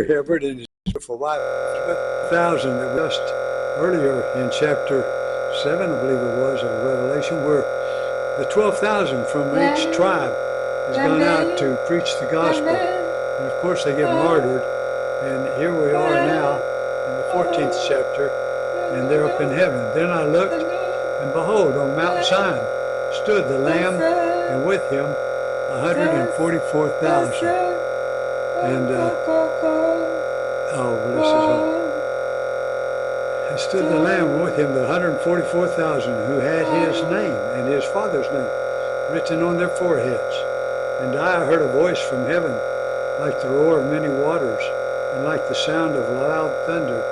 Peter Everett and his beautiful wife, 1,000 that was just earlier in chapter 7, I believe it was, of Revelation, where the 12,000 from each tribe has gone out to preach the gospel. And of course they get martyred. And here we are now in the 14th chapter, and they're up in heaven. Then I looked, and behold, on Mount Zion stood the Lamb, and with him 144,000. And, oh, bless his heart. And stood the Lamb with him, the 144,000, who had his name and his Father's name written on their foreheads. And I heard a voice from heaven, like the roar of many waters, and like the sound of loud thunder.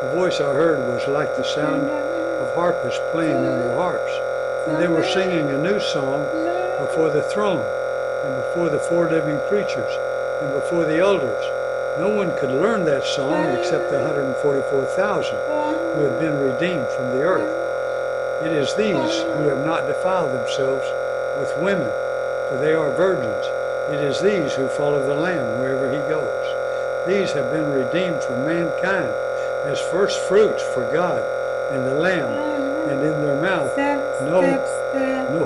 The voice I heard was like the sound of harpists playing on their harps. And they were singing a new song before the throne, and before the four living creatures, and before the elders. No one could learn that song except the 144,000 who had been redeemed from the earth. It is these who have not defiled themselves with women, for they are virgins. It is these who follow the Lamb wherever he goes. These have been redeemed from mankind as first fruits for God and the Lamb, and in their mouth no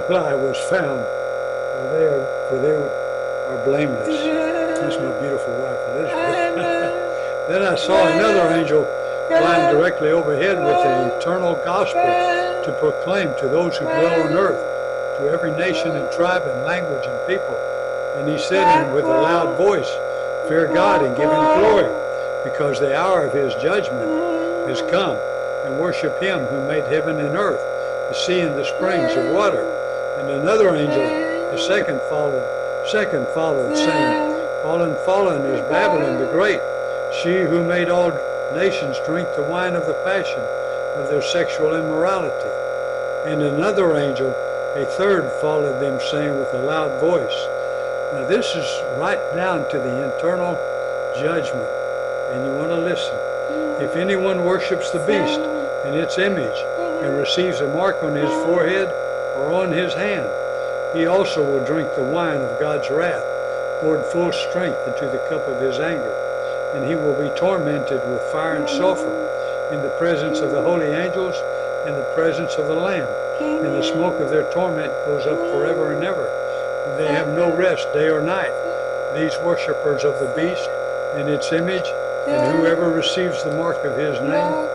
lie was found, for they are blameless. That's my beautiful wife, Elizabeth. Then I saw another angel flying directly overhead with an eternal gospel to proclaim to those who dwell on earth, to every nation and tribe and language and people. And he said with a loud voice, "Fear God and give him glory, because the hour of his judgment has come, and worship him who made heaven and earth, the sea and the springs of water." And another angel, the second followed, saying, "Fallen, fallen is Babylon the Great, she who made all nations drink the wine of the passion of their sexual immorality." And another angel, a third, followed them, saying with a loud voice. Now this is right down to the eternal judgment, and you want to listen. "If anyone worships the beast and its image, and receives a mark on his forehead or on his hand, he also will drink the wine of God's wrath, poured full strength into the cup of his anger. And he will be tormented with fire and sulfur in the presence of the holy angels and the presence of the Lamb. And the smoke of their torment goes up forever and ever. And they have no rest day or night, these worshippers of the beast and its image, and whoever receives the mark of his name."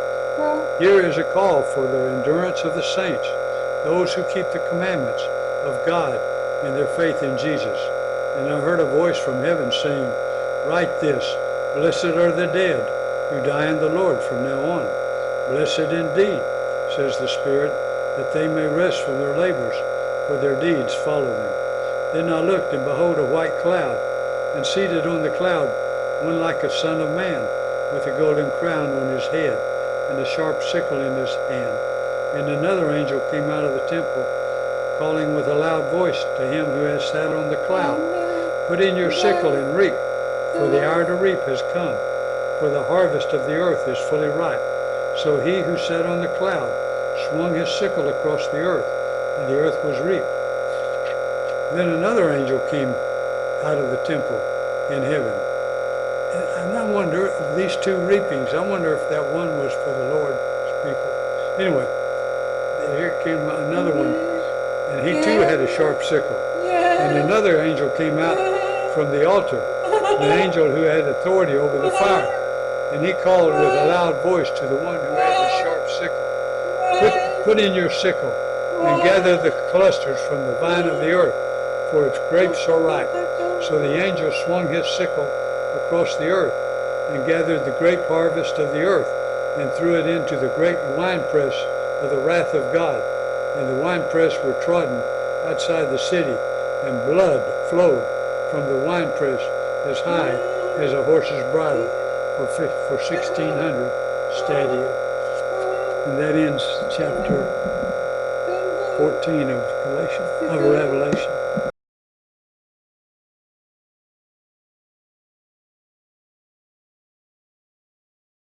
Here is a call for the endurance of the saints, those who keep the commandments of God and their faith in Jesus. And I heard a voice from heaven saying, "Write this, blessed are the dead who die in the Lord from now on. Blessed indeed, says the Spirit, that they may rest from their labors, for their deeds follow them." Then I looked, and behold, a white cloud, and seated on the cloud, one like a son of man, with a golden crown on his head, and a sharp sickle in his hand. And another angel came out of the temple, calling with a loud voice to him who has sat on the cloud, "Put in your sickle and reap, for the hour to reap has come, for the harvest of the earth is fully ripe." So he who sat on the cloud swung his sickle across the earth, and the earth was reaped. Then another angel came out of the temple in heaven. And I wonder of these two reapings, I wonder if that one was for the Lord's people. Anyway, here came another one, and he too had a sharp sickle. And another angel came out from the altar, the angel who had authority over the fire. And he called with a loud voice to the one who had the sharp sickle, Put in your sickle, and gather the clusters from the vine of the earth, for its grapes are ripe." So the angel swung his sickle across the earth, and gathered the grape harvest of the earth, and threw it into the great winepress of the wrath of God. And the winepress were trodden outside the city, and blood flowed from the winepress as high as a horse's bridle for 1,600 stadia. And that ends chapter 14 of Revelation.